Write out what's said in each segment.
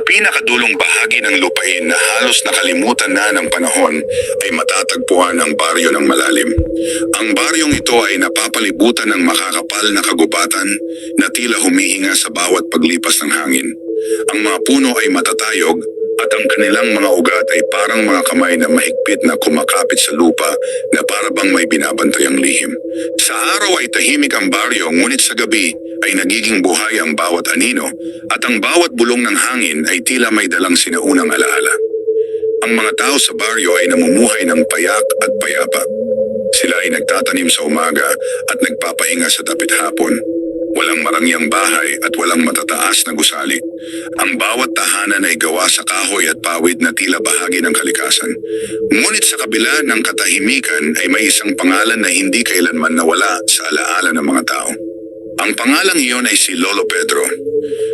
pinakadulong bahagi ng lupain na halos nakalimutan na ng panahon ay matatagpuan ang baryo ng malalim. Ang baryong ito ay napapalibutan ng makakapal na kagubatan na tila humihinga sa bawat paglipas ng hangin. Ang mga puno ay matatayog at ang kanilang mga ugat ay parang mga kamay na mahigpit na kumakapit sa lupa na parabang may binabantayang lihim. Sa araw ay tahimik ang baryo, ngunit sa gabi ay nagiging buhay ang bawat anino at ang bawat bulong ng hangin ay tila may dalang sinaunang alaala. Ang mga tao sa baryo ay namumuhay ng payak at payapa. Sila ay nagtatanim sa umaga at nagpapahinga sa dapit hapon. Walang marangyang bahay at walang matataas na gusali. Ang bawat tahanan ay gawa sa kahoy at pawid na tila bahagi ng kalikasan. Ngunit sa kabila ng katahimikan ay may isang pangalan na hindi kailanman nawala sa alaala ng mga tao. Ang pangalang iyon ay si Lolo Pedro.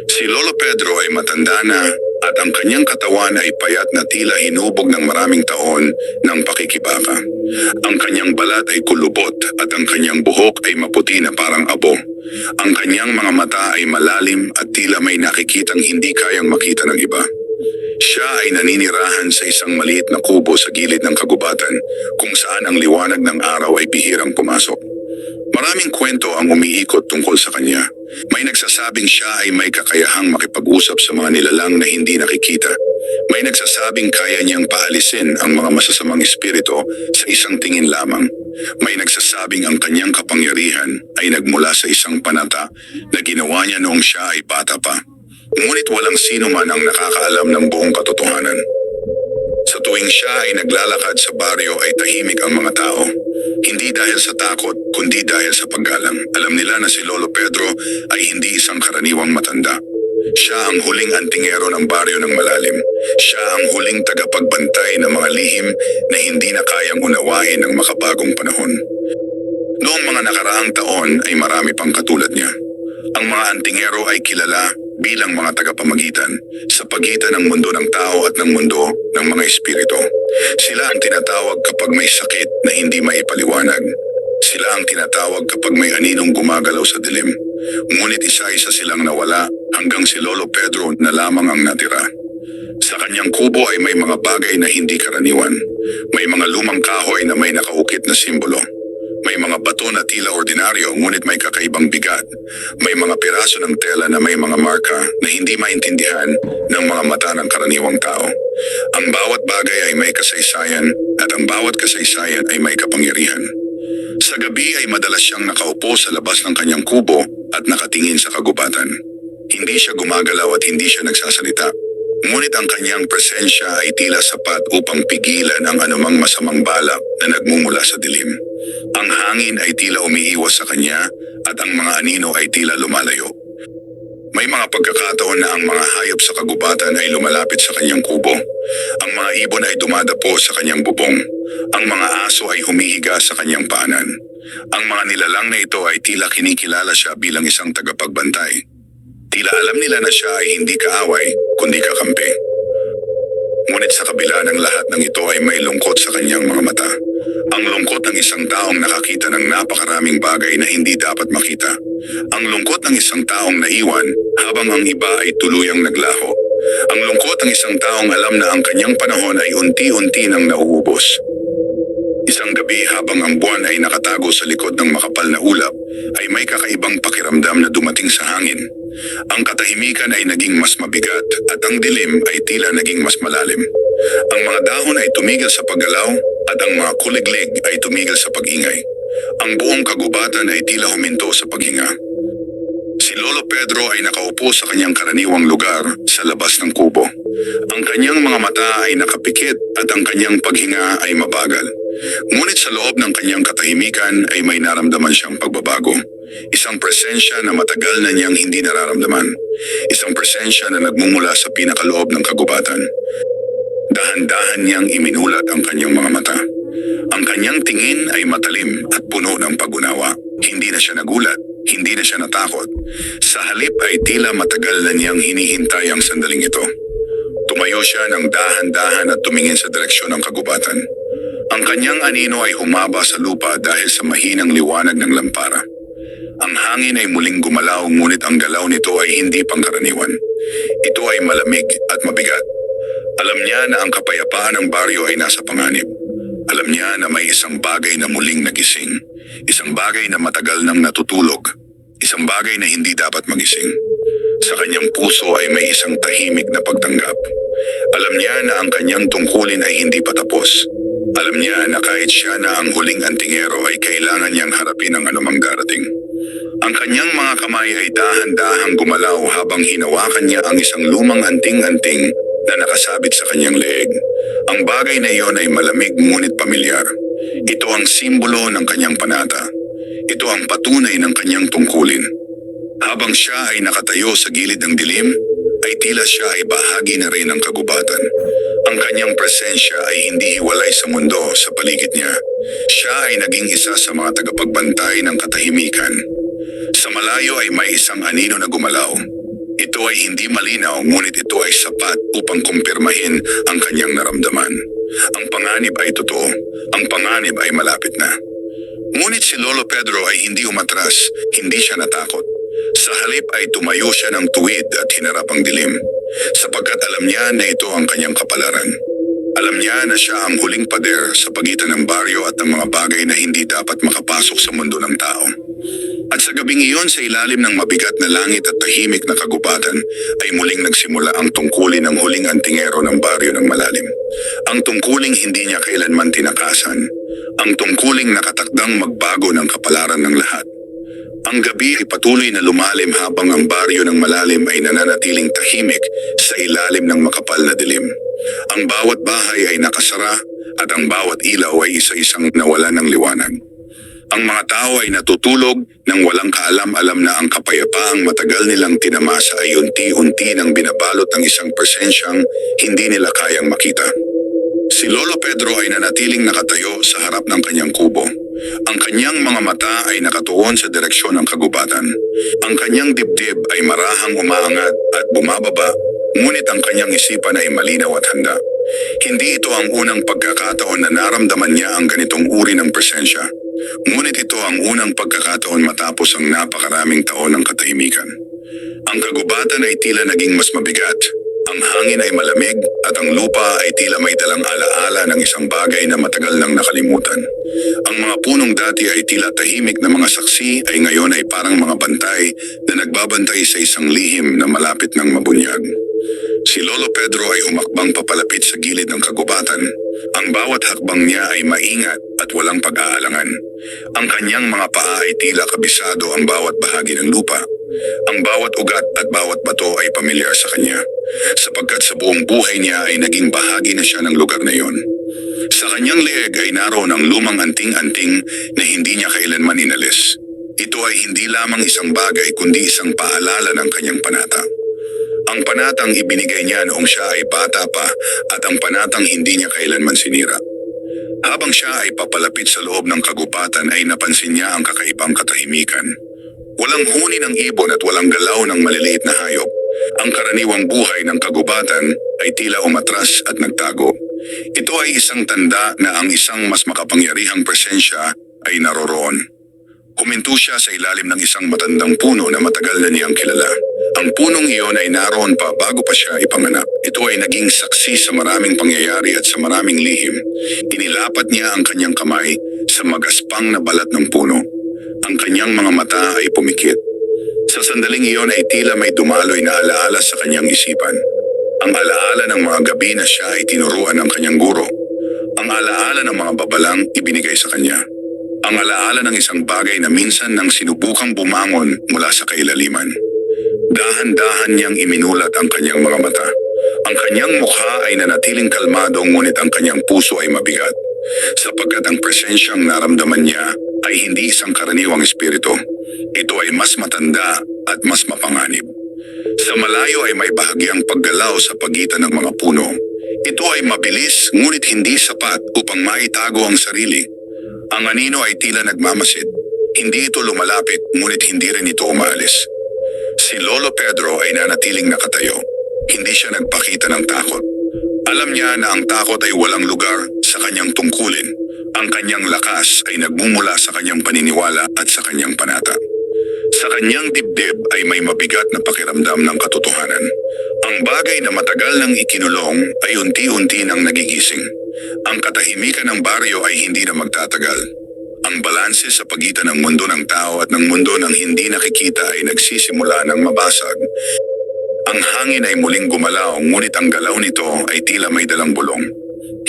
Si Lolo Pedro ay matanda na at ang kanyang katawan ay payat na tila hinubog ng maraming taon ng pakikibaka. Ang kanyang balat ay kulubot at ang kanyang buhok ay maputi na parang abo. Ang kanyang mga mata ay malalim at tila may nakikitang hindi kayang makita ng iba. Siya ay naninirahan sa isang maliit na kubo sa gilid ng kagubatan kung saan ang liwanag ng araw ay bihirang pumasok. Maraming kwento ang umiikot tungkol sa kanya. May nagsasabing siya ay may kakayahang makipag-usap sa mga nilalang na hindi nakikita. May nagsasabing kaya niyang paalisin ang mga masasamang espiritu sa isang tingin lamang. May nagsasabing ang kanyang kapangyarihan ay nagmula sa isang panata na ginawa niya noong siya ay bata pa. Ngunit walang sino man ang nakakaalam ng buong katotohanan. Sa tuwing siya ay naglalakad sa baryo ay tahimik ang mga tao. Hindi dahil sa takot, kundi dahil sa paggalang. Alam nila na si Lolo Pedro ay hindi isang karaniwang matanda. Siya ang huling antingero ng baryo ng malalim. Siya ang huling tagapagbantay ng mga lihim na hindi na kayang unawain ng makabagong panahon. Noong mga nakaraang taon ay marami pang katulad niya. Ang mga antingero ay kilala bilang mga tagapamagitan sa pagitan ng mundo ng tao at ng mundo ng mga espiritu. Sila ang tinatawag kapag may sakit na hindi maipaliwanag. Sila ang tinatawag kapag may aninong gumagalaw sa dilim. Ngunit isa-isa silang nawala hanggang si Lolo Pedro na lamang ang natira. Sa kanyang kubo ay may mga bagay na hindi karaniwan. May mga lumang kahoy na may nakaukit na simbolo. May mga bato na tila ordinaryo ngunit may kakaibang bigat. May mga piraso ng tela na may mga marka na hindi maintindihan ng mga mata ng karaniwang tao. Ang bawat bagay ay may kasaysayan at ang bawat kasaysayan ay may kapangyarihan. Sa gabi ay madalas siyang nakaupo sa labas ng kanyang kubo at nakatingin sa kagubatan. Hindi siya gumagalaw at hindi siya nagsasalita. Ngunit ang kanyang presensya ay tila sapat upang pigilan ang anumang masamang balak na nagmumula sa dilim. Ang hangin ay tila umiiwas sa kanya at ang mga anino ay tila lumalayo. May mga pagkakataon na ang mga hayop sa kagubatan ay lumalapit sa kanyang kubo. Ang mga ibon ay dumadapo sa kanyang bubong. Ang mga aso ay humihiga sa kanyang paanan. Ang mga nilalang na ito ay tila kinikilala siya bilang isang tagapagbantay. Tila alam nila na siya ay hindi kaaway, kundi kakampi. Ngunit sa kabila ng lahat ng ito ay may lungkot sa kanyang mga mata. Ang lungkot ng isang taong nakakita ng napakaraming bagay na hindi dapat makita. Ang lungkot ng isang taong naiwan habang ang iba ay tuluyang naglaho. Ang lungkot ng isang taong alam na ang kanyang panahon ay unti-unti nang nauubos. Isang gabi habang ang buwan ay nakatago sa likod ng makapal na ulap, ay may kakaibang pakiramdam na dumating sa hangin. Ang katahimikan ay naging mas mabigat at ang dilim ay tila naging mas malalim. Ang mga dahon ay tumigil sa paggalaw at ang mga kuliglig ay tumigil sa pag-ingay. Ang buong kagubatan ay tila huminto sa paghinga. Si Lolo Pedro ay nakaupo sa kanyang karaniwang lugar sa labas ng kubo. Ang kanyang mga mata ay nakapikit at ang kanyang paghinga ay mabagal. Ngunit sa loob ng kanyang katahimikan ay may naramdaman siyang pagbabago. Isang presensya na matagal na niyang hindi nararamdaman. Isang presensya na nagmumula sa pinakaloob ng kagubatan. Dahan-dahan niyang iminulat ang kanyang mga mata. Ang kanyang tingin ay matalim at puno ng pag-unawa. Hindi na siya nagulat, hindi na siya natakot. Sa halip ay tila matagal na niyang hinihintay ang sandaling ito. Tumayo siya ng dahan-dahan at tumingin sa direksyon ng kagubatan. Ang kanyang anino ay humaba sa lupa dahil sa mahinang liwanag ng lampara. Ang hangin ay muling gumalaw ngunit ang galaw nito ay hindi pangkaraniwan. Ito ay malamig at at mabigat. Alam niya na ang kapayapaan ng baryo ay nasa panganib. Alam niya na may isang bagay na muling nagising, isang bagay na matagal nang natutulog, isang bagay na hindi dapat magising. Sa kanyang puso ay may isang tahimik na pagtanggap. Alam niya na ang kanyang tungkulin ay hindi pa tapos. Alam niya na kahit siya na ang huling antingero ay kailangan niyang harapin ang anumang darating. Ang kanyang mga kamay ay dahan-dahang gumalaw habang hinawakan niya ang isang lumang anting-anting na nakasabit sa kanyang leeg. Ang bagay na iyon ay malamig ngunit pamilyar. Ito ang simbolo ng kanyang panata. Ito ang patunay ng kanyang tungkulin. Habang siya ay nakatayo sa gilid ng dilim, ay tila siya ay bahagi na rin ng kagubatan. Ang kanyang presensya ay hindi hiwalay sa mundo sa paligid niya. Siya ay naging isa sa mga tagapagbantay ng katahimikan. Sa malayo ay may isang anino na gumalaw. Ito ay hindi malinaw ngunit ito ay sapat upang kumpirmahin ang kanyang naramdaman. Ang panganib ay totoo. Ang panganib ay malapit na. Ngunit si Lolo Pedro ay hindi umatras, hindi siya natakot. Sa halip ay tumayo siya ng tuwid at hinarap ang dilim, sapagkat alam niya na ito ang kanyang kapalaran. Alam niya na siya ang huling pader sa pagitan ng baryo at ng mga bagay na hindi dapat makapasok sa mundo ng tao. At sa gabing iyon, sa ilalim ng mabigat na langit at tahimik na kagubatan, ay muling nagsimula ang tungkulin ng huling antingero ng baryo ng malalim. Ang tungkuling hindi niya kailanman tinakasan. Ang tungkuling nakatakdang magbago ng kapalaran ng lahat. Ang gabi ay patuloy na lumalim habang ang baryo ng malalim ay nananatiling tahimik sa ilalim ng makapal na dilim. Ang bawat bahay ay nakasara at ang bawat ilaw ay isa-isang nawalan ng liwanag. Ang mga tao ay natutulog nang walang kaalam-alam na ang kapayapaang matagal nilang tinamasa ay unti-unti nang binabalot ng isang presensyang hindi nila kayang makita. Si Lolo Pedro ay nanatiling nakatayo sa harap ng kanyang kubo. Ang kanyang mga mata ay nakatuon sa direksyon ng kagubatan. Ang kanyang dibdib ay marahang umaangat at bumababa, ngunit ang kanyang isipan ay malinaw at handa. Hindi ito ang unang pagkakataon na naramdaman niya ang ganitong uri ng presensya. Ngunit ito ang unang pagkakataon matapos ang napakaraming taon ng katahimikan. Ang kagubatan ay tila naging mas mabigat. Ang hangin ay malamig at ang lupa ay tila may dalang alaala ng isang bagay na matagal nang nakalimutan. Ang mga punong dati ay tila tahimik na mga saksi ay ngayon ay parang mga bantay na nagbabantay sa isang lihim na malapit ng mabunyag. Si Lolo Pedro ay humakbang papalapit sa gilid ng kagubatan. Ang bawat hakbang niya ay maingat at walang pag-aalangan. Ang kanyang mga paa ay tila kabisado ang bawat bahagi ng lupa. Ang bawat ugat at bawat bato ay pamilyar sa kanya, sapagkat sa buong buhay niya ay naging bahagi na siya ng lugar na iyon. Sa kanyang leeg ay naroon ang lumang anting-anting na hindi niya kailanman inalis. Ito ay hindi lamang isang bagay kundi isang paalala ng kanyang panata. Ang panatang ibinigay niya noong siya ay bata pa at ang panatang hindi niya kailanman sinira. Habang siya ay papalapit sa loob ng kagubatan ay napansin niya ang kakaibang katahimikan. Walang huni ng ibon at walang galaw ng maliliit na hayop. Ang karaniwang buhay ng kagubatan ay tila umatras at nagtago. Ito ay isang tanda na ang isang mas makapangyarihang presensya ay naroroon. Huminto siya sa ilalim ng isang matandang puno na matagal na niyang kilala. Ang punong iyon ay naroon pa bago pa siya ipanganak. Ito ay naging saksi sa maraming pangyayari at sa maraming lihim. Inilapat niya ang kanyang kamay sa magaspang na balat ng puno. Ang kanyang mga mata ay pumikit. Sa sandaling iyon ay tila may dumaloy na alaala sa kanyang isipan. Ang alaala ng mga gabi na siya ay tinuruan ng kanyang guro. Ang alaala ng mga babalang ibinigay sa kanya. Ang alaala ng isang bagay na minsan nang sinubukang bumangon mula sa kailaliman. Dahan-dahan niyang iminulat ang kanyang mga mata. Ang kanyang mukha ay nanatiling kalmado ngunit ang kanyang puso ay mabigat. Sapagkat ang presensyang naramdaman niya ay hindi isang karaniwang espiritu. Ito ay mas matanda at mas mapanganib. Sa malayo ay may bahagyang paggalaw sa pagitan ng mga puno. Ito ay mabilis ngunit hindi sapat upang maitago ang sarili. Ang anino ay tila nagmamasid. Hindi ito lumalapit ngunit hindi rin ito umaalis. Si Lolo Pedro ay nanatiling nakatayo. Hindi siya nagpakita ng takot. Alam niya na ang takot ay walang lugar sa kanyang tungkulin. Ang kanyang lakas ay nagmumula sa kanyang paniniwala at sa kanyang panata. Sa kanyang dibdib ay may mabigat na pakiramdam ng katotohanan. Ang bagay na matagal nang ikinulong ay unti-unti nang nagigising. Ang katahimikan ng baryo ay hindi na magtatagal. Ang balanse sa pagitan ng mundo ng tao at ng mundo ng hindi nakikita ay nagsisimula ng mabasag. Ang hangin ay muling gumalaw, ngunit ang galaw nito ay tila may dalang bulong.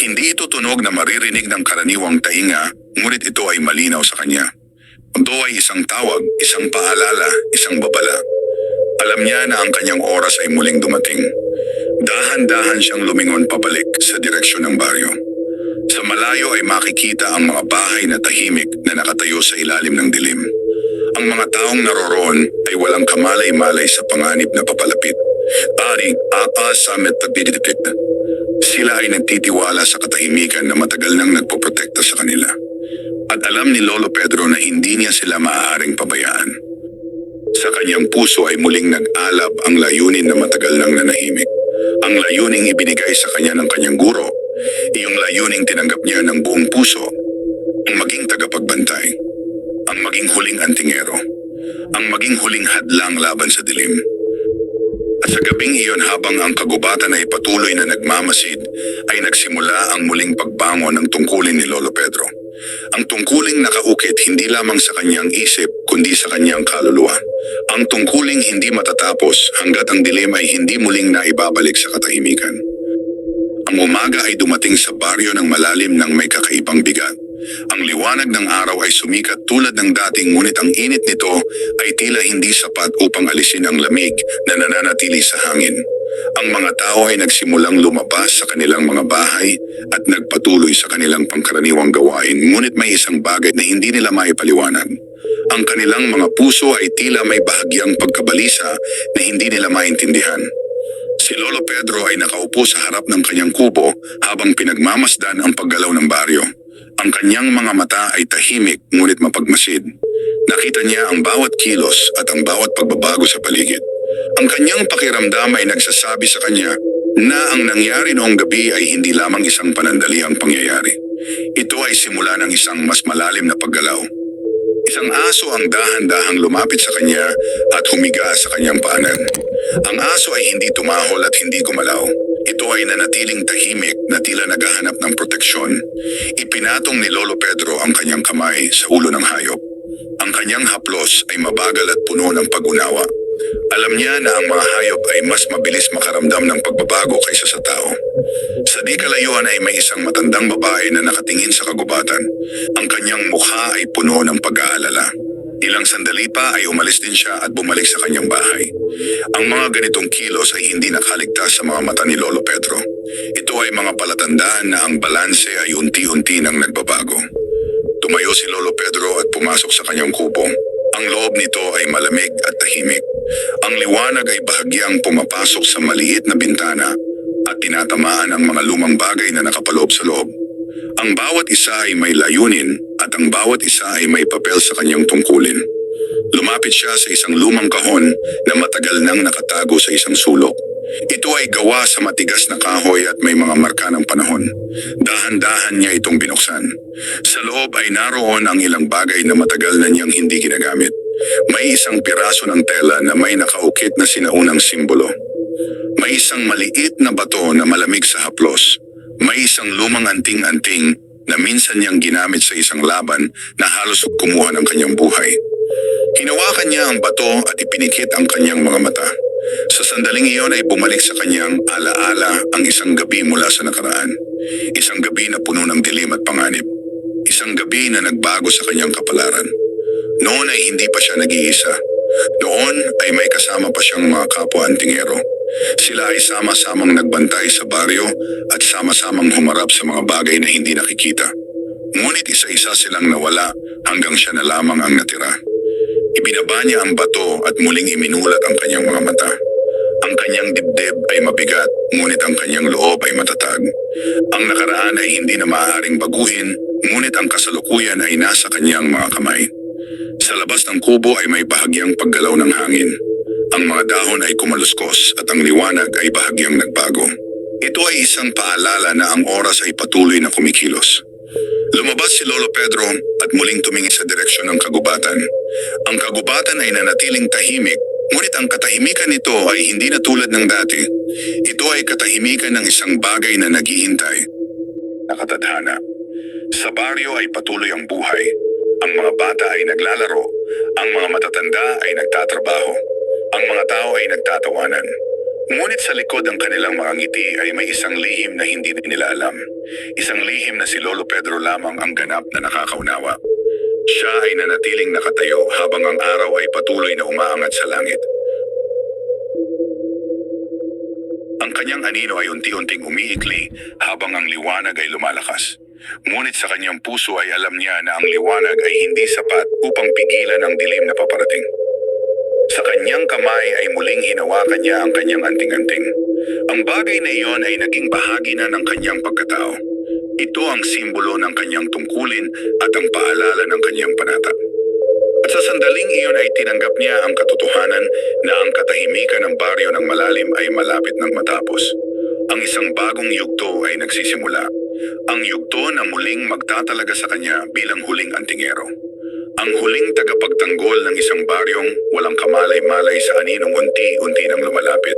Hindi ito tunog na maririnig ng karaniwang tainga, ngunit ito ay malinaw sa kanya. Ito ay isang tawag, isang paalala, isang babala. Alam niya na ang kanyang oras ay muling dumating. Dahan-dahan siyang lumingon pabalik sa direksyon ng baryo. Sa malayo ay makikita ang mga bahay na tahimik na nakatayo sa ilalim ng dilim. Ang mga taong naroroon ay walang kamalay-malay sa panganib na papalapit. Sila ay nagtitiwala sa katahimikan na matagal nang nagpoprotekta sa kanila. At alam ni Lolo Pedro na hindi niya sila maaaring pabayaan. Sa kanyang puso ay muling nag-alab ang layunin na matagal nang nanahimik. Ang layuning ibinigay sa kanya ng kanyang guro. Iyong layuning tinanggap niya ng buong puso. Ang maging tagapagbantay. Ang maging huling antingero. Ang maging huling hadlang laban sa dilim. At sa gabing iyon, habang ang kagubatan ay patuloy na nagmamasid, ay nagsimula ang muling pagbangon ng tungkulin ni Lolo Pedro. Ang tungkuling nakaukit hindi lamang sa kanyang isip, kundi sa kanyang kaluluwa. Ang tungkuling hindi matatapos hanggat ang dilim ay hindi muling naibabalik sa katahimikan. Ang umaga ay dumating sa baryo ng malalim ng may kakaibang bigat. Ang liwanag ng araw ay sumikat tulad ng dating, ngunit ang init nito ay tila hindi sapat upang alisin ang lamig na nananatili sa hangin. Ang mga tao ay nagsimulang lumabas sa kanilang mga bahay at nagpatuloy sa kanilang pangkaraniwang gawain, ngunit may isang bagay na hindi nila maipaliwanag. Ang kanilang mga puso ay tila may bahagyang pagkabalisa na hindi nila maintindihan. Si Lolo Pedro ay nakaupo sa harap ng kanyang kubo habang pinagmamasdan ang paggalaw ng baryo. Ang kanyang mga mata ay tahimik ngunit mapagmasid. Nakita niya ang bawat kilos at ang bawat pagbabago sa paligid. Ang kanyang pakiramdam ay nagsasabi sa kanya na ang nangyari noong gabi ay hindi lamang isang panandaliang pangyayari. Ito ay simula ng isang mas malalim na paggalaw. Isang aso ang dahan-dahang lumapit sa kanya at humiga sa kanyang paanan. Ang aso ay hindi tumahol at hindi gumalaw. Ito ay nanatiling tahimik na tila naghahanap ng proteksyon. Ipinatong ni Lolo Pedro ang kanyang kamay sa ulo ng hayop. Ang kanyang haplos ay mabagal at puno ng pag-unawa. Alam niya na ang mga hayop ay mas mabilis makaramdam ng pagbabago kaysa sa tao. Sa di kalayuan ay may isang matandang babae na nakatingin sa kagubatan. Ang kanyang mukha ay puno ng pag-aalala. Ilang sandali pa ay umalis din siya at bumalik sa kanyang bahay. Ang mga ganitong kilos ay hindi nakaligtas sa mga mata ni Lolo Pedro. Ito ay mga palatandaan na ang balanse ay unti-unti nang nagbabago. Tumayo si Lolo Pedro at pumasok sa kanyang kubo. Ang loob nito ay malamig at tahimik. Ang liwanag ay bahagyang pumapasok sa maliit na bintana at tinatamaan ang mga lumang bagay na nakapaloob sa loob. Ang bawat isa ay may layunin at ang bawat isa ay may papel sa kanyang tungkulin. Lumapit siya sa isang lumang kahon na matagal nang nakatago sa isang sulok. Ito ay gawa sa matigas na kahoy at may mga marka ng panahon. Dahan-dahan niya itong binuksan. Sa loob ay naroon ang ilang bagay na matagal na niyang hindi ginagamit. May isang piraso ng tela na may nakaukit na sinaunang simbolo. May isang maliit na bato na malamig sa haplos. May isang lumang anting-anting na minsan niyang ginamit sa isang laban na halos kumuha ng kanyang buhay. Hinawakan niya ang bato at ipinikit ang kanyang mga mata. Sa sandaling iyon ay bumalik sa kanyang alaala ang isang gabi mula sa nakaraan. Isang gabi na puno ng dilim at panganib. Isang gabi na nagbago sa kanyang kapalaran. Noon ay hindi pa siya nag-iisa. Noon ay may kasama pa siyang mga kapwa-antingero. Sila ay sama-samang nagbantay sa baryo at sama-samang humarap sa mga bagay na hindi nakikita. Ngunit isa-isa silang nawala hanggang siya na lamang ang natira. Ibinaba niya ang bato at muling iminulat ang kanyang mga mata. Ang kanyang dibdib ay mabigat, ngunit ang kanyang loob ay matatag. Ang nakaraan ay hindi na maaaring baguhin, ngunit ang kasalukuyan ay nasa kanyang mga kamay. Sa labas ng kubo ay may bahagyang paggalaw ng hangin. Ang mga dahon ay kumaluskos at ang liwanag ay bahagyang nagbago. Ito ay isang paalala na ang oras ay patuloy na kumikilos. Lumabas si Lolo Pedro at muling tumingin sa direksyon ng kagubatan. Ang kagubatan ay nanatiling tahimik, ngunit ang katahimikan nito ay hindi na tulad ng dati. Ito ay katahimikan ng isang bagay na naghihintay. Nakatadhana. Sa baryo ay patuloy ang buhay. Ang mga bata ay naglalaro. Ang mga matatanda ay nagtatrabaho. Ang mga tao ay nagtatawanan. Ngunit sa likod ng kanilang mga ngiti ay may isang lihim na hindi nila alam. Isang lihim na si Lolo Pedro lamang ang ganap na nakakaunawa. Siya ay nanatiling nakatayo habang ang araw ay patuloy na umaangat sa langit. Ang kanyang anino ay unti-unting umiikli habang ang liwanag ay lumalakas. Ngunit sa kanyang puso ay alam niya na ang liwanag ay hindi sapat upang pigilan ang dilim na paparating. Sa kanyang kamay ay muling hinawakan niya ang kanyang anting-anting. Ang bagay na iyon ay naging bahagi na ng kanyang pagkatao. Ito ang simbolo ng kanyang tungkulin at ang paalala ng kanyang panata. At sa sandaling iyon ay tinanggap niya ang katotohanan na ang katahimikan ng baryo ng malalim ay malapit ng matapos. Ang isang bagong yugto ay nagsisimula. Ang yugto na muling magtatalaga sa kanya bilang huling antingero. Ang huling tagapagtanggol ng isang baryong walang kamalay-malay sa aninong unti-unti nang lumalapit.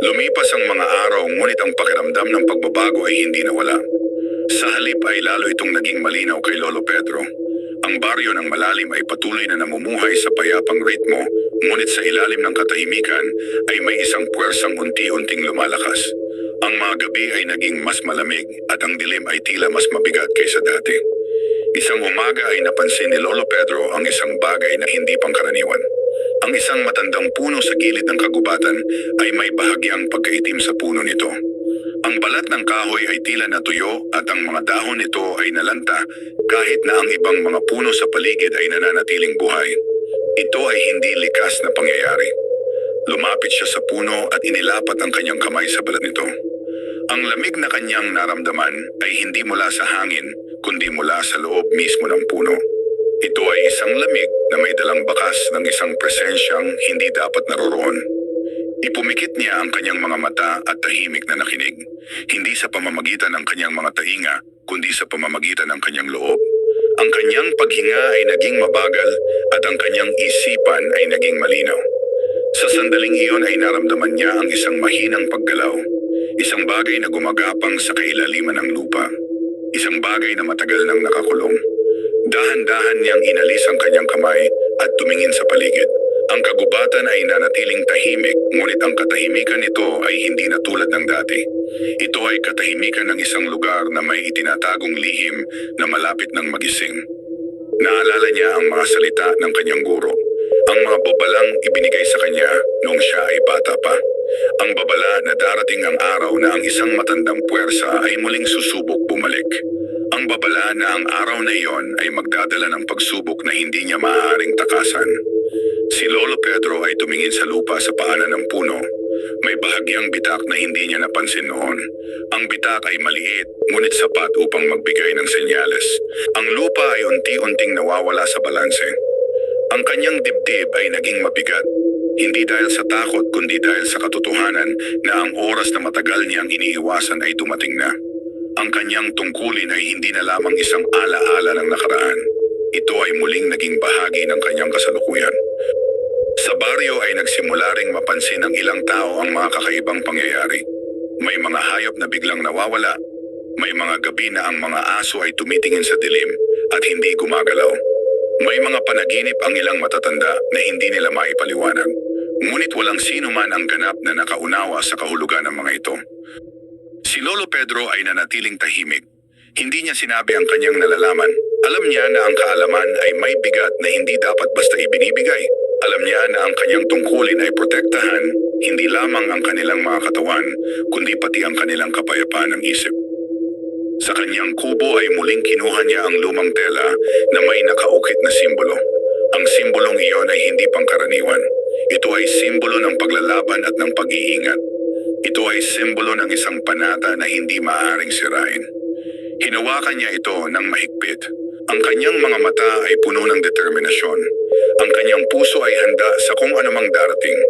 Lumipas ang mga araw ngunit ang pakiramdam ng pagbabago ay hindi nawala. Sa halip ay lalo itong naging malinaw kay Lolo Pedro. Ang baryo ng malalim ay patuloy na namumuhay sa payapang ritmo, ngunit sa ilalim ng katahimikan ay may isang puwersang unti-unting lumalakas. Ang mga gabi ay naging mas malamig at ang dilim ay tila mas mabigat kaysa dati. Isang umaga ay napansin ni Lolo Pedro ang isang bagay na hindi pangkaraniwan. Ang isang matandang puno sa gilid ng kagubatan ay may bahagyang pagkaitim sa puno nito. Ang balat ng kahoy ay tila natuyo at ang mga dahon nito ay nalanta kahit na ang ibang mga puno sa paligid ay nananatiling buhay. Ito ay hindi likas na pangyayari. Lumapit siya sa puno at inilapat ang kanyang kamay sa balat nito. Ang lamig na kanyang naramdaman ay hindi mula sa hangin, kundi mula sa loob mismo ng puno. Ito ay isang lamig na may dalang bakas ng isang presensyang hindi dapat naroroon. Ipumikit niya ang kanyang mga mata at tahimik na nakinig, hindi sa pamamagitan ng kanyang mga tainga, kundi sa pamamagitan ng kanyang loob. Ang kanyang paghinga ay naging mabagal at ang kanyang isipan ay naging malinaw. Sa sandaling iyon ay naramdaman niya ang isang mahinang paggalaw, isang bagay na gumagapang sa kailaliman ng lupa, isang bagay na matagal nang nakakulong. Dahan-dahan niyang inalis ang kanyang kamay at tumingin sa paligid. Ang kagubatan ay nanatiling tahimik, ngunit ang katahimikan nito ay hindi na tulad ng dati. Ito ay katahimikan ng isang lugar na may itinatagong lihim na malapit ng magising. Naalala niya ang mga salita ng kanyang guro, ang mga babalang ibinigay sa kanya noong siya ay bata pa. Ang babala na darating ang araw na ang isang matandang puwersa ay muling susubok bumalik. Ang babala na ang araw na iyon ay magdadala ng pagsubok na hindi niya maaaring takasan. Si Lolo Pedro ay tumingin sa lupa sa paanan ng puno. May bahagyang bitak na hindi niya napansin noon. Ang bitak ay maliit, ngunit sapat upang magbigay ng senyales. Ang lupa ay unti-unting nawawala sa balanse. Ang kanyang dibdib ay naging mabigat. Hindi dahil sa takot kundi dahil sa katotohanan na ang oras na matagal niyang iniiwasan ay dumating na. Ang kanyang tungkulin ay hindi na lamang isang ala-ala ng nakaraan. Ito ay muling naging bahagi ng kanyang kasalukuyan. Sa baryo ay nagsimula ring mapansin ng ilang tao ang mga kakaibang pangyayari. May mga hayop na biglang nawawala. May mga gabi na ang mga aso ay tumitingin sa dilim at hindi gumagalaw. May mga panaginip ang ilang matatanda na hindi nila maipaliwanag. Ngunit walang sino man ang ganap na nakaunawa sa kahulugan ng mga ito. Si Lolo Pedro ay nanatiling tahimik. Hindi niya sinabi ang kanyang nalalaman. Alam niya na ang kaalaman ay may bigat na hindi dapat basta ibinibigay. Alam niya na ang kanyang tungkulin ay protektahan, hindi lamang ang kanilang mga katawan, kundi pati ang kanilang kapayapaan ng isip. Sa kanyang kubo ay muling kinuha niya ang lumang tela na may nakaukit na simbolo. Ang simbolong iyon ay hindi pangkaraniwan. Ito ay simbolo ng paglalaban at ng pag-iingat. Ito ay simbolo ng isang panata na hindi maaaring sirain. Hinawakan niya ito ng mahigpit. Ang kanyang mga mata ay puno ng determinasyon. Ang kanyang puso ay handa sa kung anumang darating.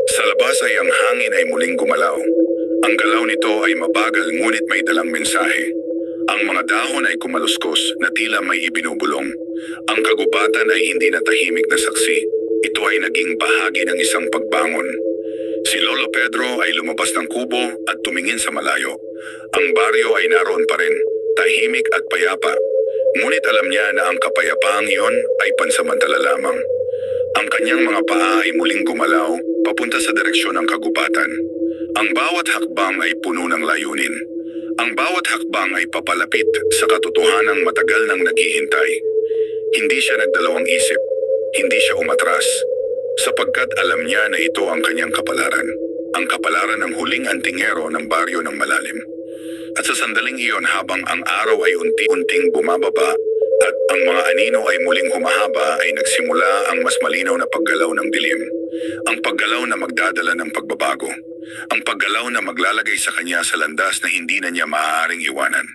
Sa labas ay ang hangin ay muling gumalaw. Ang galaw nito ay mabagal ngunit may dalang mensahe. Ang mga dahon ay kumaluskos na tila may ibinubulong. Ang kagubatan ay hindi na tahimik na saksi. Ito ay naging bahagi ng isang pagbangon. Si Lolo Pedro ay lumabas ng kubo at tumingin sa malayo. Ang baryo ay naroon pa rin, tahimik at payapa. Ngunit alam niya na ang kapayapaang iyon ay pansamantala lamang. Ang kanyang mga paa ay muling gumalaw papunta sa direksyon ng kagubatan. Ang bawat hakbang ay puno ng layunin. Ang bawat hakbang ay papalapit sa katotohanang matagal nang naghihintay. Hindi siya nagdalawang isip. Hindi siya umatras. Sapagkat alam niya na ito ang kanyang kapalaran. Ang kapalaran ng huling antingero ng baryo ng malalim. At sa sandaling iyon habang ang araw ay unti-unting bumababa at ang mga anino ay muling humahaba ay nagsimula ang mas malinaw na paggalaw ng dilim. Ang paggalaw na magdadala ng pagbabago. Ang paggalaw na maglalagay sa kanya sa landas na hindi na niya maaaring iwanan.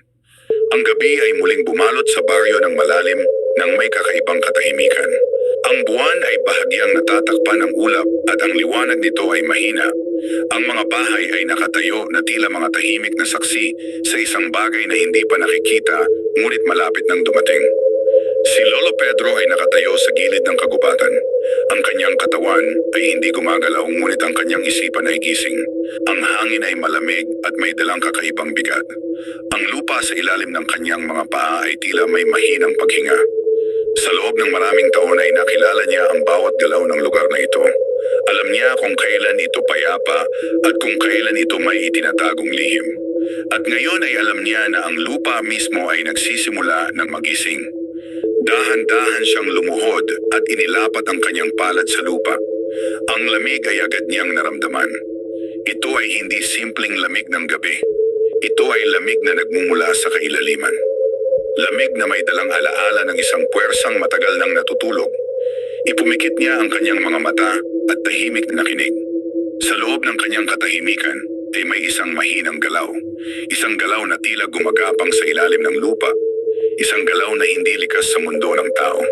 Ang gabi ay muling bumalot sa baryo ng malalim ng may kakaibang katahimikan. Ang buwan ay bahagyang natatakpan ng ulap at ang liwanag nito ay mahina. Ang mga bahay ay nakatayo na tila mga tahimik na saksi sa isang bagay na hindi pa nakikita ngunit malapit nang dumating. Si Lolo Pedro ay nakatayo sa gilid ng kagubatan. Ang kanyang katawan ay hindi gumagalaw ngunit ang kanyang isipan ay gising. Ang hangin ay malamig at may dalang kakaibang bigat. Ang lupa sa ilalim ng kanyang mga paa ay tila may mahinang paghinga. Sa loob ng maraming taon ay nakilala niya ang bawat galaw ng lugar na ito. Alam niya kung kailan ito payapa at kung kailan ito may itinatagong lihim. At ngayon ay alam niya na ang lupa mismo ay nagsisimula ng magising. Dahan-dahan siyang lumuhod at inilapat ang kanyang palad sa lupa. Ang lamig ay agad niyang naramdaman. Ito ay hindi simpleng lamig ng gabi. Ito ay lamig na nagmumula sa kailaliman. Lamig na may dalang alaala ng isang puwersang matagal nang natutulog. Ipumikit niya ang kanyang mga mata at tahimik na nakinig. Sa loob ng kanyang katahimikan ay may isang mahinang galaw. Isang galaw na tila gumagapang sa ilalim ng lupa. Isang galaw na hindi likas sa mundo ng tao.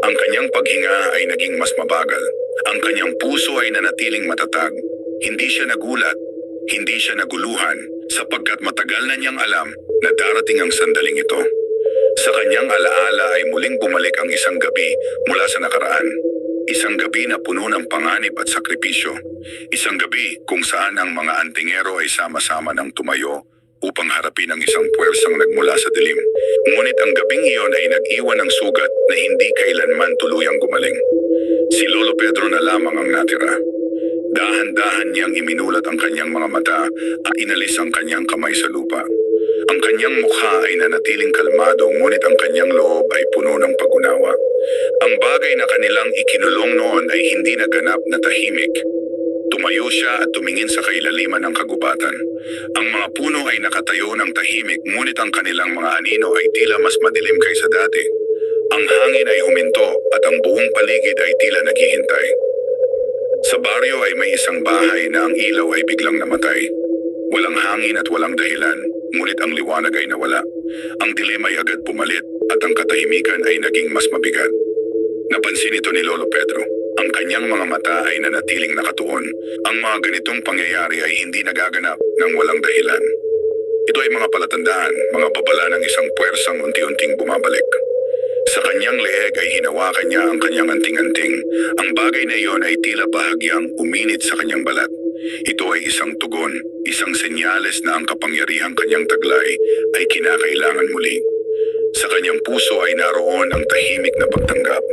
Ang kanyang paghinga ay naging mas mabagal. Ang kanyang puso ay nanatiling matatag. Hindi siya nagulat, hindi siya naguluhan, sapagkat matagal na niyang alam na darating ang sandaling ito. Sa kanyang alaala ay muling bumalik ang isang gabi mula sa nakaraan. Isang gabi na puno ng panganib at sakripisyo. Isang gabi kung saan ang mga antingero ay sama-sama ng tumayo upang harapin ang isang puwersang nagmula sa dilim. Ngunit ang gabing iyon ay nag-iwan ng sugat na hindi kailanman tuluyang gumaling. Si Lolo Pedro na lamang ang natira. Dahan-dahan niyang iminulat ang kanyang mga mata at inalis ang kanyang kamay sa lupa. Ang kanyang mukha ay nanatiling kalmado ngunit ang kanyang loob ay puno ng pag-unawa. Ang bagay na kanilang ikinulong noon ay hindi naganap na tahimik. Tumayo siya at tumingin sa kailaliman ng kagubatan. Ang mga puno ay nakatayo ng tahimik ngunit ang kanilang mga anino ay tila mas madilim kaysa dati. Ang hangin ay huminto at ang buong paligid ay tila naghihintay. Sa baryo ay may isang bahay na ang ilaw ay biglang namatay. Walang hangin at walang dahilan, ngunit ang liwanag ay nawala. Ang dilim ay agad pumalit at ang katahimikan ay naging mas mabigat. Napansin ito ni Lolo Pedro. Ang kanyang mga mata ay nanatiling nakatuon. Ang mga ganitong pangyayari ay hindi nagaganap ng walang dahilan. Ito ay mga palatandaan, mga babala ng isang puwersang unti-unting bumabalik. Sa kanyang leeg ay hinawakan niya ang kanyang anting-anting. Ang bagay na iyon ay tila bahagyang uminit sa kanyang balat. Ito ay isang tugon, isang senyales na ang kapangyarihang kanyang taglay ay kinakailangan muli. Sa kanyang puso ay naroon ang tahimik na pagtanggap.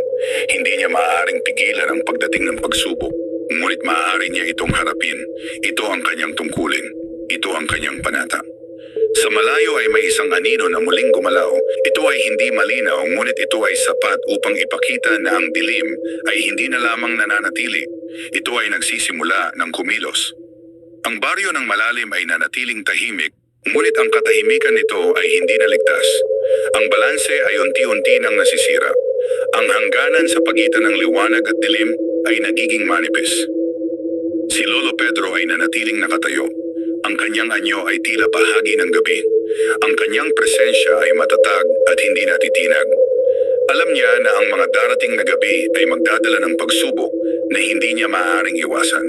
Hindi niya maaaring pigilan ang pagdating ng pagsubok, ngunit maaari niya itong harapin. Ito ang kanyang tungkulin. Ito ang kanyang panata. Sa malayo ay may isang anino na muling gumalaw. Ito ay hindi malinaw, ngunit ito ay sapat upang ipakita na ang dilim ay hindi na lamang nananatili. Ito ay nagsisimula ng kumilos. Ang baryo ng malalim ay nanatiling tahimik, ngunit ang katahimikan nito ay hindi naligtas. Ang balanse ay unti-unti nang nasisira. Ang hangganan sa pagitan ng liwanag at dilim ay nagiging manipis. Si Lolo Pedro ay nanatiling nakatayo. Ang kanyang anyo ay tila bahagi ng gabi. Ang kanyang presensya ay matatag at hindi natitinag. Alam niya na ang mga darating na gabi ay magdadala ng pagsubok na hindi niya maaaring iwasan.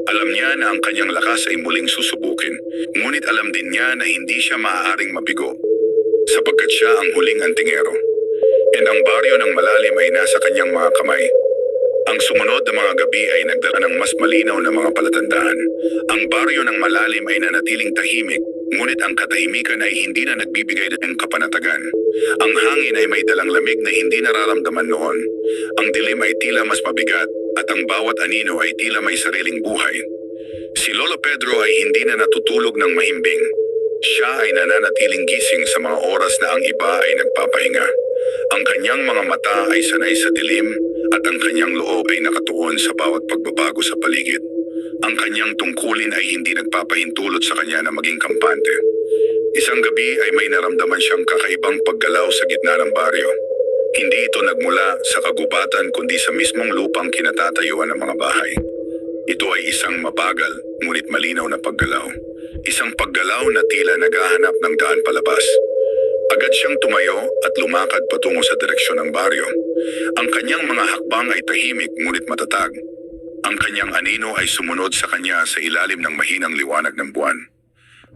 Alam niya na ang kanyang lakas ay muling susubukin, ngunit alam din niya na hindi siya maaaring mabigo. sapagkat siya ang huling antingero. And ang baryo ng malalim ay nasa kanyang mga kamay. Ang sumunod na mga gabi ay nagdala ng mas malinaw na mga palatandaan. Ang baryo ng malalim ay nanatiling tahimik, ngunit ang katahimikan ay hindi na nagbibigay ng kapanatagan. Ang hangin ay may dalang lamig na hindi nararamdaman noon. Ang dilim ay tila mas mabigat, at ang bawat anino ay tila may sariling buhay. Si Lolo Pedro ay hindi na natutulog ng mahimbing. Siya ay nananatiling gising sa mga oras na ang iba ay nagpapahinga. Ang kanyang mga mata ay sanay sa dilim, at ang kanyang loob ay nakatuon sa bawat pagbabago sa paligid. Ang kanyang tungkulin ay hindi nagpapahintulot sa kanya na maging kampante. Isang gabi ay may naramdaman siyang kakaibang paggalaw sa gitna ng baryo. Hindi ito nagmula sa kagubatan kundi sa mismong lupang kinatatayuan ng mga bahay. Ito ay isang mabagal ngunit malinaw na paggalaw. Isang paggalaw na tila naghahanap ng daan palabas. Agad siyang tumayo at lumakad patungo sa direksyon ng baryo. Ang kanyang mga hakbang ay tahimik ngunit matatag. Ang kanyang anino ay sumunod sa kanya sa ilalim ng mahinang liwanag ng buwan.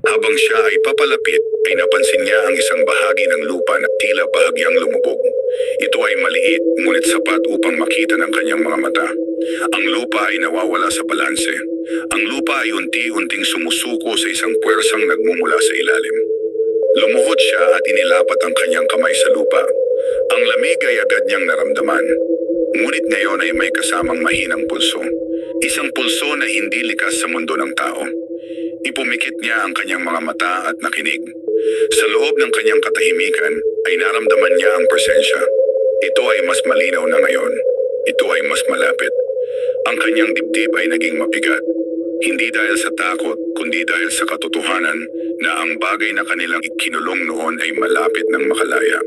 Habang siya ay papalapit, ay napansin niya ang isang bahagi ng lupa na tila bahagyang lumubog. Ito ay maliit ngunit sapat upang makita ng kanyang mga mata. Ang lupa ay nawawala sa balanse. Ang lupa ay unti-unting sumusuko sa isang puwersang nagmumula sa ilalim. Lumuhod siya at inilapat ang kanyang kamay sa lupa. Ang lamig ay agad niyang naramdaman. Ngunit ngayon ay may kasamang mahinang pulso. Isang pulso na hindi likas sa mundo ng tao. Ipumikit niya ang kanyang mga mata at nakinig. Sa loob ng kanyang katahimikan ay naramdaman niya ang presensya. Ito ay mas malinaw na ngayon. Ito ay mas malapit. Ang kanyang dibdib ay naging mabigat. Hindi dahil sa takot, kundi dahil sa katotohanan na ang bagay na kanilang ikinulong noon ay malapit ng makalaya.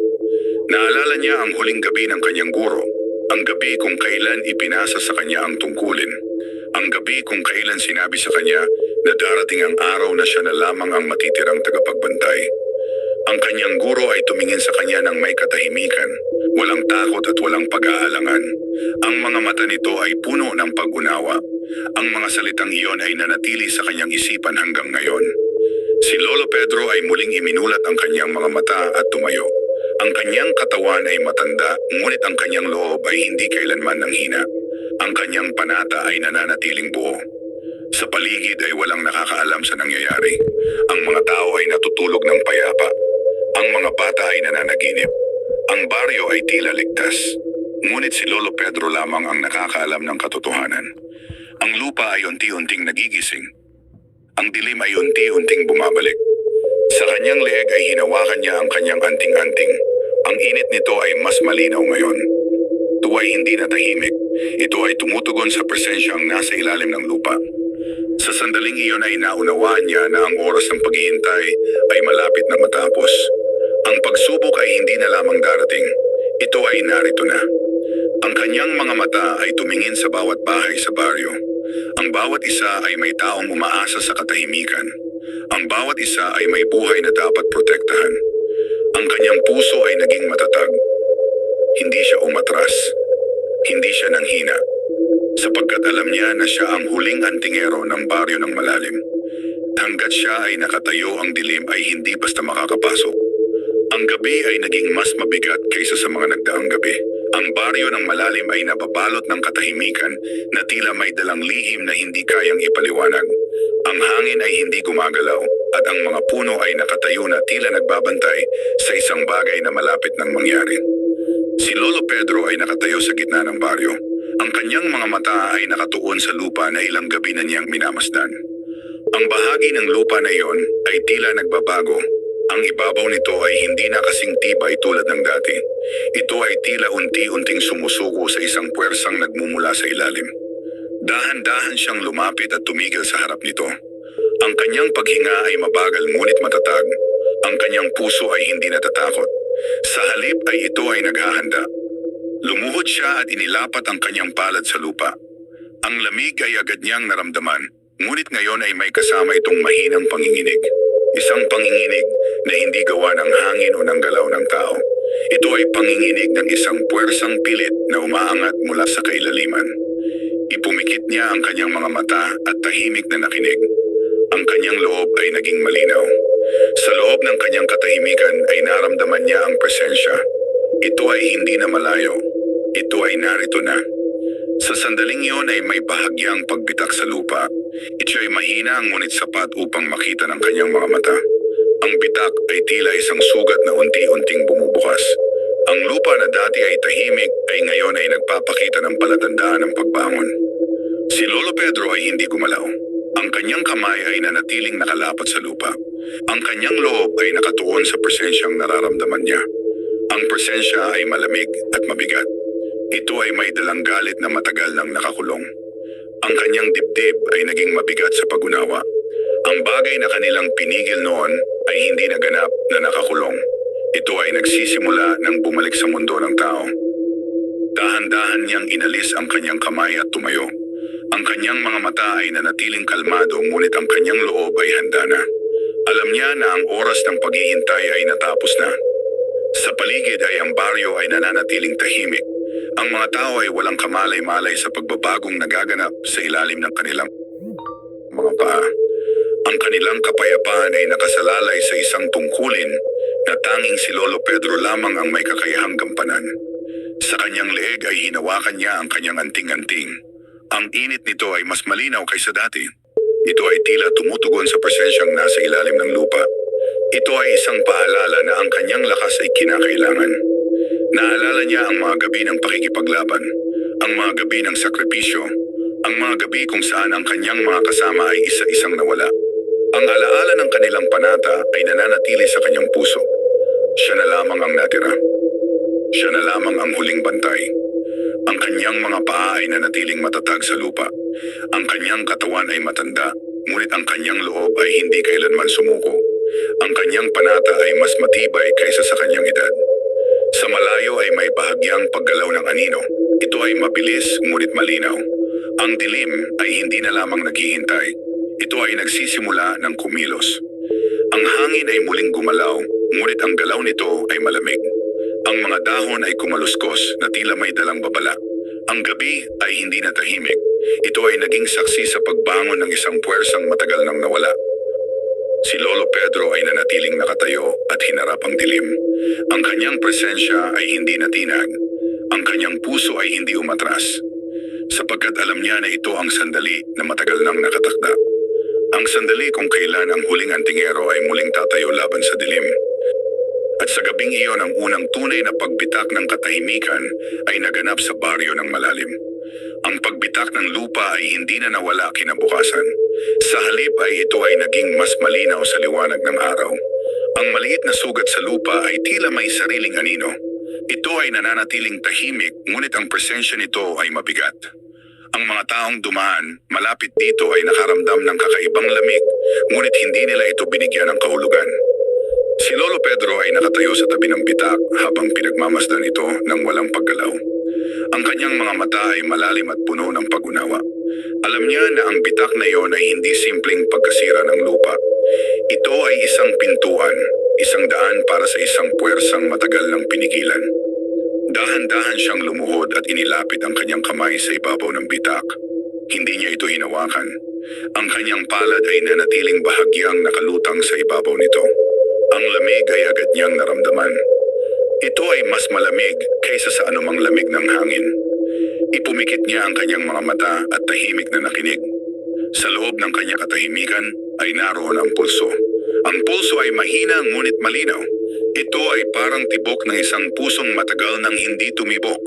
Naalala niya ang huling gabi ng kanyang guro, ang gabi kung kailan ipinasa sa kanya ang tungkulin, ang gabi kung kailan sinabi sa kanya na darating ang araw na siya na lamang ang matitirang tagapagbantay. Ang kanyang guro ay tumingin sa kanya ng may katahimikan, walang takot at walang pag-aalangan. Ang mga mata nito ay puno ng pag-unawa. Ang mga salitang iyon ay nanatili sa kanyang isipan hanggang ngayon. Si Lolo Pedro ay muling iminulat ang kanyang mga mata at tumayo. Ang kanyang katawan ay matanda, ngunit ang kanyang loob ay hindi kailanman nanghina. Ang kanyang panata ay nananatiling buo. Sa paligid ay walang nakakaalam sa nangyayari. Ang mga tao ay natutulog ng payapa. Ang mga bata ay nananaginip. Ang baryo ay tila ligtas. Ngunit si Lolo Pedro lamang ang nakakaalam ng katotohanan. Ang lupa ay unti-unting nagigising. Ang dilim ay unti-unting bumabalik. Sa kanyang leeg ay hinawakan niya ang kanyang anting-anting. Ang init nito ay mas malinaw ngayon. Ito ay hindi na tahimik. Ito ay tumutugon sa presensyang nasa ilalim ng lupa. Sa sandaling iyon ay naunawaan niya na ang oras ng paghihintay ay malapit na matapos. Ang pagsubok ay hindi na lamang darating. Ito ay narito na. Ang kanyang mga mata ay tumingin sa bawat bahay sa baryo. Ang bawat isa ay may taong umaasa sa katahimikan. Ang bawat isa ay may buhay na dapat protektahan. Ang kanyang puso ay naging matatag. Hindi siya umatras. Hindi siya nanghina. Sapagkat alam niya na siya ang huling antingero ng baryo ng malalim. Hanggat siya ay nakatayo, ang dilim ay hindi basta makakapasok. Ang gabi ay naging mas mabigat kaysa sa mga nagdaang gabi. Ang baryo ng malalim ay nababalot ng katahimikan na tila may dalang lihim na hindi kayang ipaliwanag. Ang hangin ay hindi gumagalaw at ang mga puno ay nakatayo na tila nagbabantay sa isang bagay na malapit ng mangyari. Si Lolo Pedro ay nakatayo sa gitna ng baryo. Ang kanyang mga mata ay nakatuon sa lupa na ilang gabi na niyang minamasdan. Ang bahagi ng lupa na iyon ay tila nagbabago. Ang ibabaw nito ay hindi na kasing tibay tulad ng dati. Ito ay tila unti-unting sumusuko sa isang puwersang nagmumula sa ilalim. Dahan-dahan siyang lumapit at tumigil sa harap nito. Ang kanyang paghinga ay mabagal ngunit matatag. Ang kanyang puso ay hindi natatakot. Sa halip ay ito ay naghahanda. Lumuhod siya at inilapat ang kanyang palad sa lupa. Ang lamig ay agad niyang naramdaman, ngunit ngayon ay may kasama itong mahinang panginginig. Isang panginginig na hindi gawa ng hangin o ng galaw ng tao. Ito ay panginginig ng isang puwersang pilit na umaangat mula sa kailaliman. Ipumikit niya ang kanyang mga mata at tahimik na nakinig. Ang kanyang loob ay naging malinaw. Sa loob ng kanyang katahimikan ay naramdaman niya ang presensya. Ito ay hindi na malayo. Ito ay narito na. Sa sandaling iyon ay may bahagyang pagbitak sa lupa. Ito ay mahina ngunit sapat upang makita ng kanyang mga mata. Ang bitak ay tila isang sugat na unti-unting bumubukas. Ang lupa na dati ay tahimik ay ngayon ay nagpapakita ng palatandaan ng pagbangon. Si Lolo Pedro ay hindi gumalaw. Ang kanyang kamay ay nanatiling nakalapat sa lupa. Ang kanyang loob ay nakatuon sa presensyang nararamdaman niya. Ang presensya ay malamig at mabigat. Ito ay may dalang galit na matagal nang nakakulong. Ang kanyang dibdib ay naging mabigat sa pag-unawa. Ang bagay na kanilang pinigil noon ay hindi naganap na nakakulong. Ito ay nagsisimula nang bumalik sa mundo ng tao. Dahan-dahan niyang inalis ang kanyang kamay at tumayo. Ang kanyang mga mata ay nanatiling kalmado ngunit ang kanyang loob ay handa na. Alam niya na ang oras ng paghihintay ay natapos na. Sa paligid ay ang baryo ay nananatiling tahimik. Ang mga tao ay walang kamalay-malay sa pagbabagong nagaganap sa ilalim ng kanilang mga paa. Ang kanilang kapayapaan ay nakasalalay sa isang tungkulin na tanging si Lolo Pedro lamang ang may kakayahang gampanan. Sa kanyang leeg ay hinawakan niya ang kanyang anting-anting. Ang init nito ay mas malinaw kaysa dati. Ito ay tila tumutugon sa presensyang nasa ilalim ng lupa. Ito ay isang paalala na ang kanyang lakas ay kinakailangan. Naalala niya ang mga gabi ng pakikipaglaban, ang mga gabi ng sakripisyo, ang mga gabi kung saan ang kanyang mga kasama ay isa-isang nawala. Ang alaala ng kanilang panata ay nananatili sa kanyang puso. Siya na lamang ang natira. Siya na lamang ang huling bantay. Ang kanyang mga paa ay nanatiling matatag sa lupa. Ang kanyang katawan ay matanda, ngunit ang kanyang loob ay hindi kailanman sumuko. Ang kanyang panata ay mas matibay kaysa sa kanyang edad. Sa malayo ay may bahagyang paggalaw ng anino. Ito ay mabilis ngunit malinaw. Ang dilim ay hindi na lamang naghihintay. Ito ay nagsisimula ng kumilos. Ang hangin ay muling gumalaw, ngunit ang galaw nito ay malamig. Ang mga dahon ay kumaluskos na tila may dalang babala. Ang gabi ay hindi na tahimik. Ito ay naging saksi sa pagbangon ng isang puwersang matagal nang nawala. Si Lolo Pedro ay nanatiling nakatayo at hinarap ang dilim. Ang kanyang presensya ay hindi natinag. Ang kanyang puso ay hindi umatras. Sapagkat alam niya na ito ang sandali na matagal nang nakatakda. Ang sandali kung kailan ang huling antingero ay muling tatayo laban sa dilim. At sa gabing iyon ang unang tunay na pagbitak ng katahimikan ay naganap sa baryo ng malalim. Ang pagbitak ng lupa ay hindi na nawala kinabukasan. Sa halip ay ito ay naging mas malinaw sa liwanag ng araw. Ang maliit na sugat sa lupa ay tila may sariling anino. Ito ay nananatiling tahimik ngunit ang presensya nito ay mabigat. Ang mga taong dumaan malapit dito ay nakaramdam ng kakaibang lamig ngunit hindi nila ito binigyan ng kahulugan. Si Lolo Pedro ay nakatayo sa tabi ng bitak habang pinagmamasdan ito ng walang paggalaw. Ang kanyang mga mata ay malalim at puno ng pag-unawa. Alam niya na ang bitak na iyon ay hindi simpleng pagkasira ng lupa. Ito ay isang pintuan, isang daan para sa isang puwersang matagal ng pinigilan. Dahan-dahan siyang lumuhod at inilapit ang kanyang kamay sa ibabaw ng bitak. Hindi niya ito hinawakan. Ang kanyang palad ay nanatiling bahagyang nakalutang sa ibabaw nito. Ang lamig ay agad niyang naramdaman. Ito ay mas malamig kaysa sa anumang lamig ng hangin. Ipumikit niya ang kanyang mga mata at tahimik na nakinig. Sa loob ng kanyang katahimikan ay naroon ang pulso. Ang pulso ay mahina ngunit malinaw. Ito ay parang tibok ng isang pusong matagal nang hindi tumibok.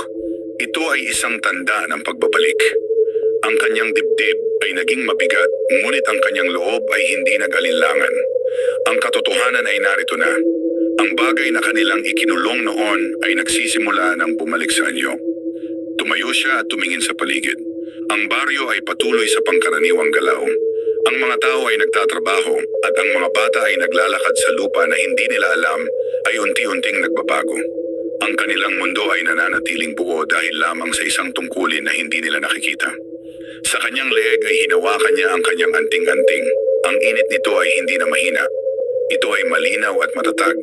Ito ay isang tanda ng pagbabalik. Ang kanyang dibdib ay naging mabigat ngunit ang kanyang loob ay hindi nag-alinlangan. Ang katotohanan ay narito na. Ang bagay na kanilang ikinulong noon ay nagsisimula ng bumalik sa anyo. Tumayo siya at tumingin sa paligid. Ang baryo ay patuloy sa pangkaraniwang galaw. Ang mga tao ay nagtatrabaho at ang mga bata ay naglalakad sa lupa na hindi nila alam ay unti-unting nagbabago. Ang kanilang mundo ay nananatiling buo dahil lamang sa isang tungkulin na hindi nila nakikita. Sa kanyang leeg ay hinawakan niya ang kanyang anting-anting. Ang init nito ay hindi na mahina. Ito ay malinaw at matatag.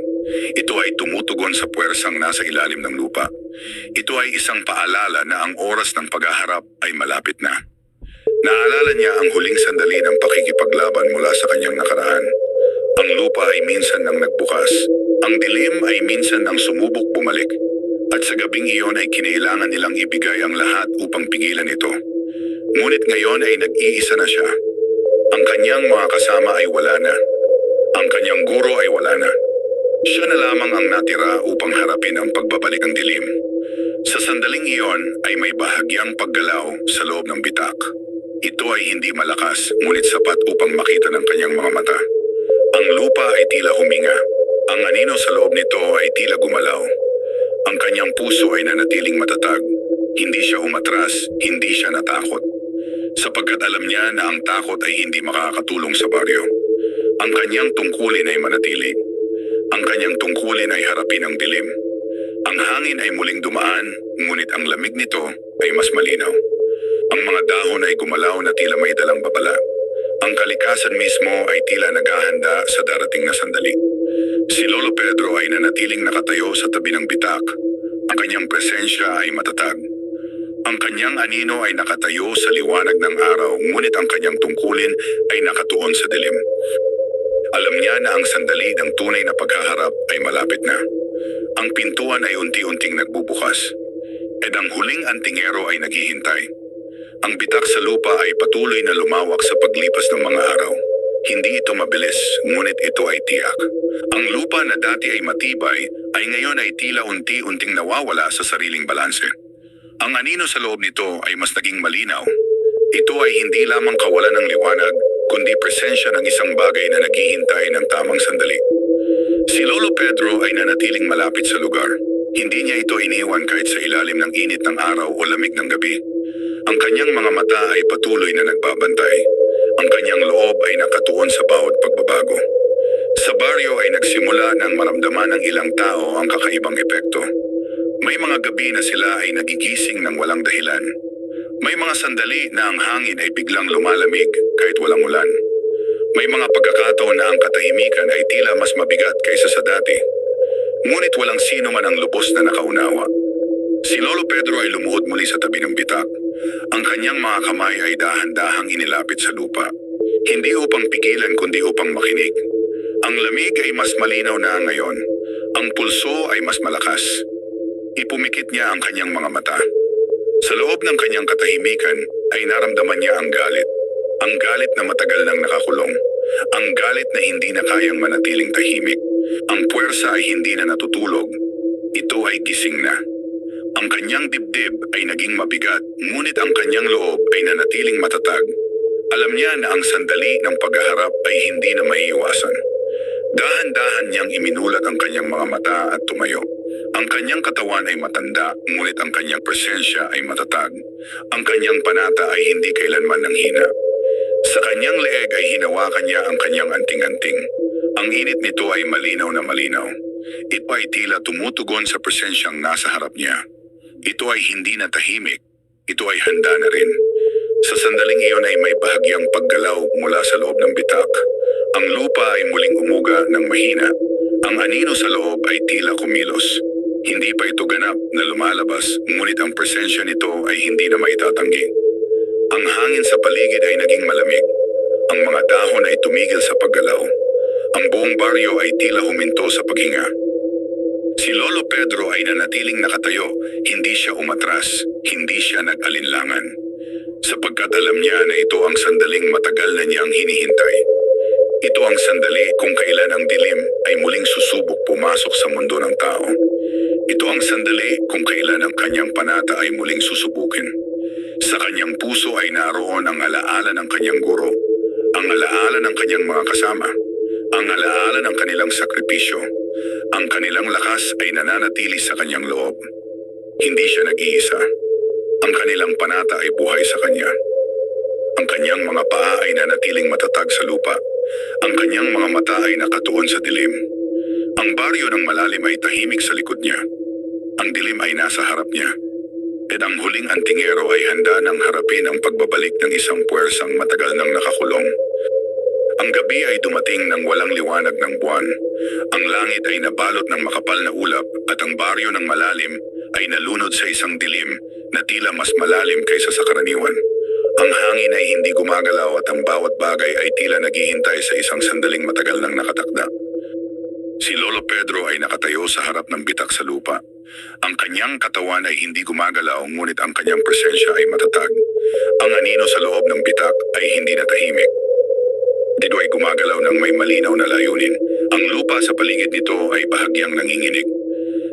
Ito ay tumutugon sa puwersang nasa ilalim ng lupa. Ito ay isang paalala na ang oras ng paghaharap ay malapit na. Naalala niya ang huling sandali ng pakikipaglaban mula sa kanyang nakaraan. Ang Ang lupa ay minsan nang nagbukas. Ang dilim ay minsan nang sumubok bumalik. At sa gabing iyon ay kinailangan nilang ibigay ang lahat upang pigilan ito. Ngunit ngayon ay nag-iisa na siya. Ang kanyang mga kasama ay wala na. Ang kanyang guro ay wala na. Siya na lamang ang natira upang harapin ang pagbabalik ng dilim. Sa sandaling iyon ay may bahagyang paggalaw sa loob ng bitak. Ito ay hindi malakas, ngunit sapat upang makita ng kanyang mga mata. Ang lupa ay tila huminga. Ang anino sa loob nito ay tila gumalaw. Ang kanyang puso ay nanatiling matatag. Hindi siya umatras, hindi siya natakot. Sapagkat alam niya na ang takot ay hindi makakatulong sa baryo. Ang kanyang tungkulin ay manatili. Ang kanyang tungkulin ay harapin ang dilim. Ang hangin ay muling dumaan, ngunit ang lamig nito ay mas malinaw. Ang mga dahon ay gumalaw na tila may dalang babala. Ang kalikasan mismo ay tila naghahanda sa darating na sandali. Si Lolo Pedro ay nanatiling nakatayo sa tabi ng bitak. Ang kanyang presensya ay matatag. Ang kanyang anino ay nakatayo sa liwanag ng araw, ngunit ang kanyang tungkulin ay nakatuon sa dilim. Alam niya na ang sandali ng tunay na paghaharap ay malapit na. Ang pintuan ay unti-unting nagbubukas. At ang huling antingero ay naghihintay. Ang bitak sa lupa ay patuloy na lumawak sa paglipas ng mga araw. Hindi ito mabilis, ngunit ito ay tiyak. Ang lupa na dati ay matibay, ay ngayon ay tila unti-unting nawawala sa sariling balanse. Ang anino sa loob nito ay mas naging malinaw. Ito ay hindi lamang kawalan ng liwanag, kundi presensya ng isang bagay na naghihintay ng tamang sandali. Si Lolo Pedro ay nanatiling malapit sa lugar. Hindi niya ito iniwan kahit sa ilalim ng init ng araw o lamig ng gabi. Ang kanyang mga mata ay patuloy na nagbabantay. Ang kanyang loob ay nakatuon sa bawat pagbabago. Sa baryo ay nagsimula ng maramdaman ng ilang tao ang kakaibang epekto. May mga gabi na sila ay nagigising ng walang dahilan. May mga sandali na ang hangin ay biglang lumalamig kahit walang ulan. May mga pagkakataon na ang katahimikan ay tila mas mabigat kaysa sa dati. Ngunit walang sino man ang lubos na nakaunawa. Si Lolo Pedro ay lumuhod muli sa tabi ng bitak. Ang kanyang mga kamay ay dahan-dahang inilapit sa lupa. Hindi upang pigilan kundi upang makinig. Ang lamig ay mas malinaw na ngayon. Ang pulso ay mas malakas. Ipumikit niya ang kanyang mga mata. Sa loob ng kanyang katahimikan ay naramdaman niya ang galit. Ang galit na matagal nang nakakulong. Ang galit na hindi na kayang manatiling tahimik. Ang puwersa ay hindi na natutulog. Ito ay gising na. Ang kanyang dibdib ay naging mabigat, ngunit ang kanyang loob ay nanatiling matatag. Alam niya na ang sandali ng paghaharap ay hindi na maiiwasan. Dahan-dahan niyang iminulat ang kanyang mga mata at tumayo. Ang kanyang katawan ay matanda, ngunit ang kanyang presensya ay matatag. Ang kanyang panata ay hindi kailanman nanghina. Sa kanyang leeg ay hinawakan niya ang kanyang anting-anting. Ang init nito ay malinaw na malinaw. Ito ay tila tumutugon sa presensyang nasa harap niya. Ito ay hindi na tahimik. Ito ay handa na rin. Sa sandaling iyon ay may bahagyang paggalaw mula sa loob ng bitak. Ang lupa ay muling umuga ng mahina. Ang anino sa loob ay tila kumilos. Hindi pa ito ganap na lumalabas, ngunit ang presensya nito ay hindi na maitatanggi. Ang hangin sa paligid ay naging malamig. Ang mga dahon ay tumigil sa paggalaw. Ang buong baryo ay tila huminto sa paghinga. Si Lolo Pedro ay nanatiling nakatayo, hindi siya umatras, hindi siya nag-alinlangan. Sapagkat alam niya na ito ang sandaling matagal na niyang hinihintay. Ito ang sandali kung kailan ang dilim ay muling susubok pumasok sa mundo ng tao. Ito ang sandali kung kailan ang kanyang panata ay muling susubukin. Sa kanyang puso ay naroon ang alaala ng kanyang guro, ang alaala ng kanyang mga kasama, ang alaala ng kanilang sakripisyo. Ang kanilang lakas ay nananatili sa kanyang loob. Hindi siya nag-iisa. Ang kanilang panata ay buhay sa kanya. Ang kanyang mga paa ay nanatiling matatag sa lupa. Ang kanyang mga mata ay nakatuon sa dilim. Ang baryo ng malalim ay tahimik sa likod niya. Ang dilim ay nasa harap niya. At ang huling antingero ay handa ng harapin ang pagbabalik ng isang puwersang matagal nang nakakulong. Ang gabi ay dumating ng walang liwanag ng buwan. Ang langit ay nabalot ng makapal na ulap at ang baryo ng malalim ay nalunod sa isang dilim na tila mas malalim kaysa sa karaniwan. Ang hangin ay hindi gumagalaw at ang bawat bagay ay tila naghihintay sa isang sandaling matagal nang nakatakda. Si Lolo Pedro ay nakatayo sa harap ng bitak sa lupa. Ang kanyang katawan ay hindi gumagalaw ngunit ang kanyang presensya ay matatag. Ang anino sa loob ng bitak ay hindi natahimik. Dito ay gumagalaw ng may malinaw na layunin. Ang lupa sa paligid nito ay bahagyang nanginginig.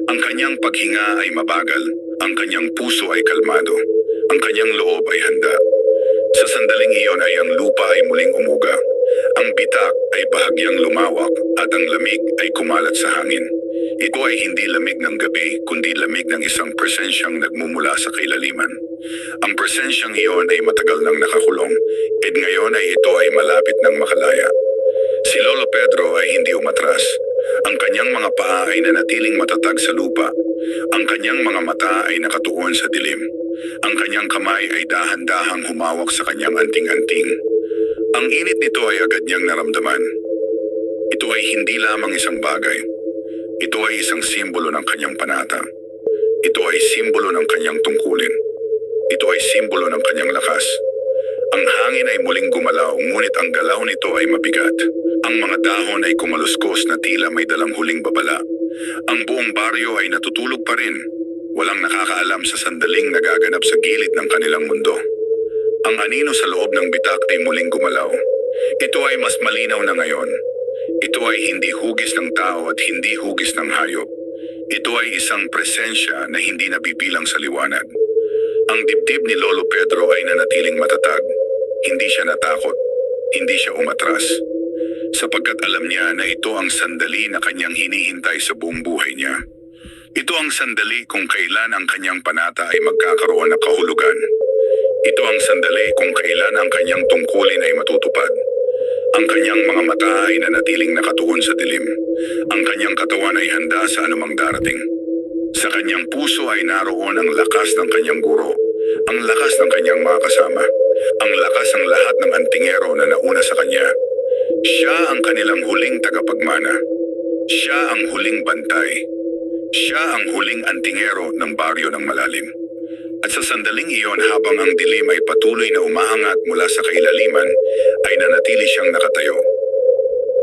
Ang kanyang paghinga ay mabagal. Ang kanyang puso ay kalmado. Ang kanyang loob ay handa. Sa sandaling iyon ay ang lupa ay muling umuga. Ang bitak ay bahagyang lumawak at ang lamig ay kumalat sa hangin. Ito ay hindi lamig ng gabi kundi lamig ng isang presensyang nagmumula sa kailaliman. Ang presensyang iyon ay matagal nang nakakulong at ngayon ay ito ay malapit nang makalaya. Si Lolo Pedro ay hindi umatras. Ang kanyang mga paa ay nanatiling matatag sa lupa. Ang kanyang mga mata ay nakatuon sa dilim. Ang kanyang kamay ay dahan-dahang humawak sa kanyang anting-anting. Ang init nito ay agad niyang naramdaman. Ito ay hindi lamang isang bagay. Ito ay isang simbolo ng kanyang panata. Ito ay simbolo ng kanyang tungkulin. Ito ay simbolo ng kanyang lakas. Ang hangin ay muling gumalaw ngunit ang galaw nito ay mabigat. Ang mga dahon ay kumaluskos na tila may dalang huling babala. Ang buong baryo ay natutulog pa rin. Walang nakakaalam sa sandaling nagaganap sa gilid ng kanilang mundo. Ang anino sa loob ng bitak ay muling gumalaw. Ito ay mas malinaw na ngayon. Ito ay hindi hugis ng tao at hindi hugis ng hayop. Ito ay isang presensya na hindi nabibilang sa liwanag. Ang dibdib ni Lolo Pedro ay nanatiling matatag. Hindi siya natakot. Hindi siya umatras. Sapagkat alam niya na ito ang sandali na kanyang hinihintay sa buong buhay niya. Ito ang sandali kung kailan ang kanyang panata ay magkakaroon ng kahulugan. Ito ang sandali kung kailan ang kanyang tungkulin ay matutupad. Ang kanyang mga mata ay nanatiling nakatuon sa dilim. Ang kanyang katawan ay handa sa anumang darating. Sa kanyang puso ay naroon ang lakas ng kanyang guro, ang lakas ng kanyang mga kasama, ang lakas ng lahat ng antingero na nauna sa kanya. Siya ang kanilang huling tagapagmana. Siya ang huling bantay. Siya ang huling antingero ng baryo ng malalim. At sa sandaling iyon habang ang dilim ay patuloy na umaangat mula sa kailaliman, ay nanatili siyang nakatayo.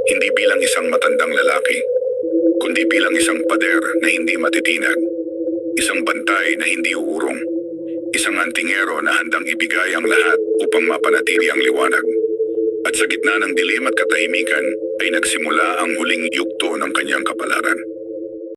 Hindi bilang isang matandang lalaki, kundi bilang isang pader na hindi matitinag, isang bantay na hindi uurong, isang antingero na handang ibigay ang lahat upang mapanatili ang liwanag. At sa gitna ng dilim at katahimikan ay nagsimula ang huling yugto ng kanyang kapalaran.